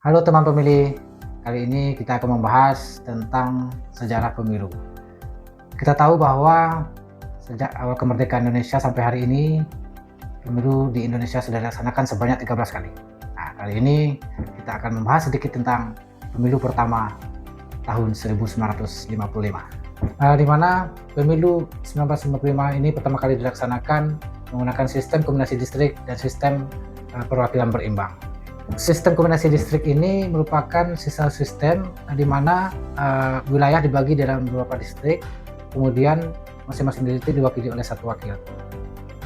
Halo teman pemilih, kali ini kita akan membahas tentang sejarah pemilu. Kita tahu bahwa sejak awal kemerdekaan Indonesia sampai hari ini, pemilu di Indonesia sudah dilaksanakan sebanyak 13 kali. Nah, kali ini kita akan membahas sedikit tentang pemilu pertama tahun 1955. Di mana pemilu 1955 ini pertama kali dilaksanakan menggunakan sistem kombinasi distrik dan sistem perwakilan berimbang. Sistem kombinasi distrik ini merupakan sistem di mana wilayah dibagi dalam beberapa distrik, kemudian masing-masing distrik diwakili oleh satu wakil.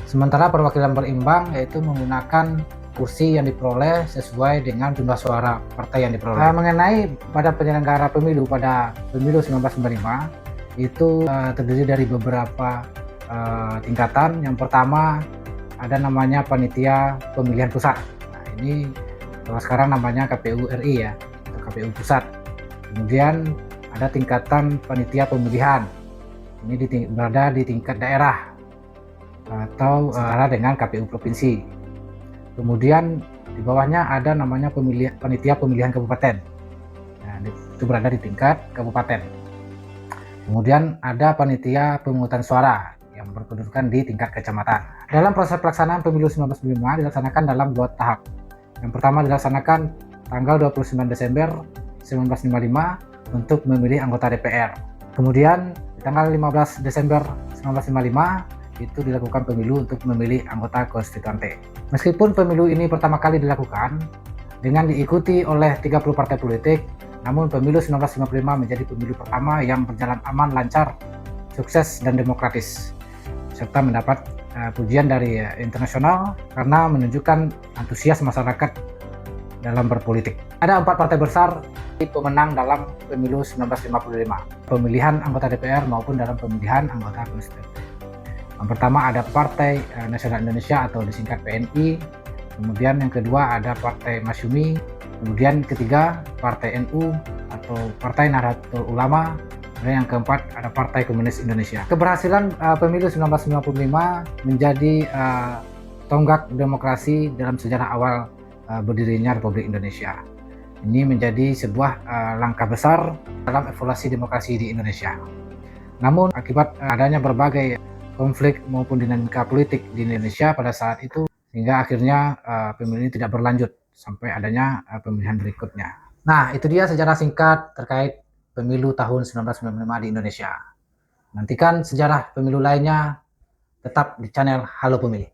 Sementara perwakilan berimbang yaitu menggunakan kursi yang diperoleh sesuai dengan jumlah suara partai yang diperoleh. Mengenai pada penyelenggara pemilu pada pemilu 1995 itu terdiri dari beberapa tingkatan. Yang pertama ada namanya panitia pemilihan pusat. Nah, ini kalau sekarang namanya KPU RI ya, atau KPU Pusat. Kemudian ada tingkatan panitia pemilihan. Ini berada di tingkat daerah atau setara dengan KPU Provinsi. Kemudian di bawahnya ada namanya panitia pemilihan kabupaten. Nah, itu berada di tingkat kabupaten. Kemudian ada panitia pemungutan suara yang berkedudukan di tingkat kecamatan. Dalam proses pelaksanaan pemilu 1995 dilaksanakan dalam 2 tahap. Yang pertama dilaksanakan tanggal 29 Desember 1955 untuk memilih anggota DPR. Kemudian di tanggal 15 Desember 1955 itu dilakukan pemilu untuk memilih anggota konstituante. Meskipun pemilu ini pertama kali dilakukan dengan diikuti oleh 30 partai politik, namun pemilu 1955 menjadi pemilu pertama yang berjalan aman, lancar, sukses, dan demokratis, serta mendapat pujian dari internasional karena menunjukkan antusias masyarakat dalam berpolitik. Ada 4 partai besar pemenang dalam pemilu 1955, pemilihan anggota DPR maupun dalam pemilihan anggota konstituante. Yang pertama ada Partai Nasional Indonesia atau disingkat PNI, kemudian yang kedua ada Partai Masyumi, kemudian ketiga Partai NU atau Partai Nahdlatul Ulama, dan yang keempat ada Partai Komunis Indonesia. Keberhasilan pemilu 1955 menjadi tonggak demokrasi dalam sejarah awal berdirinya Republik Indonesia. Ini menjadi sebuah langkah besar dalam evolusi demokrasi di Indonesia. Namun akibat adanya berbagai konflik maupun dinamika politik di Indonesia pada saat itu, sehingga akhirnya pemilu ini tidak berlanjut sampai adanya pemilihan berikutnya. Nah, itu dia sejarah singkat terkait pemilu tahun 1995 di Indonesia. Nantikan sejarah pemilu lainnya tetap di channel Halo Pemilih.